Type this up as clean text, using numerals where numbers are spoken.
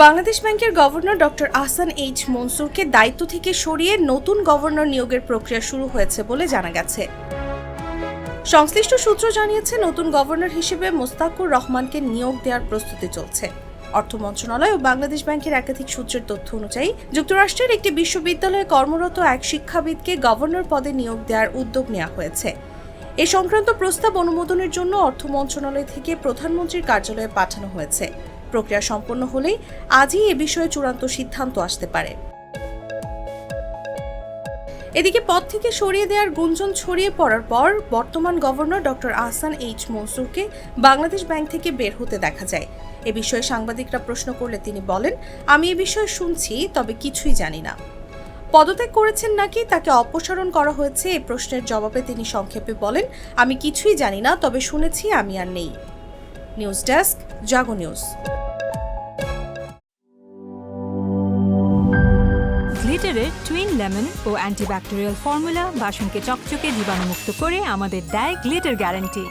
বাংলাদেশ ব্যাংকের governor doctor Ahsan H মনসুরকে দায়িত্ব থেকে সরিয়ে নতুন গভর্নর নিয়োগের প্রক্রিয়া শুরু হয়েছে বলে জানা গেছে। সংশ্লিষ্ট সূত্র জানিয়েছে, নতুন গভর্নর হিসেবে মোস্তাকুর রহমানকে নিয়োগ দেওয়ার প্রস্তুতি চলছে। অর্থ মন্ত্রণালয় ও বাংলাদেশ ব্যাংকের একাধিক সূত্রের তথ্য অনুযায়ী যুক্তরাষ্ট্রের একটি বিশ্ববিদ্যালয়ে কর্মরত এক শিক্ষাবিদকে গভর্নর পদে নিয়োগ দেওয়ার উদ্যোগ নেওয়া হয়েছে। এ সংক্রান্ত প্রস্তাব অনুমোদনের জন্য অর্থ মন্ত্রণালয় থেকে প্রধানমন্ত্রীর কার্যালয়ে পাঠানো হয়েছে। প্রক্রিয়া সম্পন্ন হলেই আজই এ বিষয়ে চূড়ান্ত সিদ্ধান্ত আসতে পারে। এদিকে পদ থেকে সরিয়ে দেওয়ার গুঞ্জন ছড়িয়ে পড়ার পর বর্তমান গভর্নর ডক্টর আহসান এইচ মনসুরকে বাংলাদেশ ব্যাংক থেকে বের হতে দেখা যায়। এ বিষয়ে সাংবাদিকরা প্রশ্ন করলে তিনি বলেন, আমি এ বিষয়ে শুনছি, তবে কিছুই জানি না। পদত্যাগ করেছেন নাকি তাকে অপসারণ করা হয়েছে এই প্রশ্নের জবাবে তিনি সংক্ষেপে বলেন, আমি কিছুই জানি না, তবে শুনেছি আমি আর নেই। নিউজ ডেস্ক, জাগো নিউজ। গ্লিটারের টুইন লেমন ও অ্যান্টিব্যাকটেরিয়াল ফর্মুলা বাসনকে চকচকে জীবাণুমুক্ত করে আমাদের দেয় গ্লিটার গ্যারান্টি।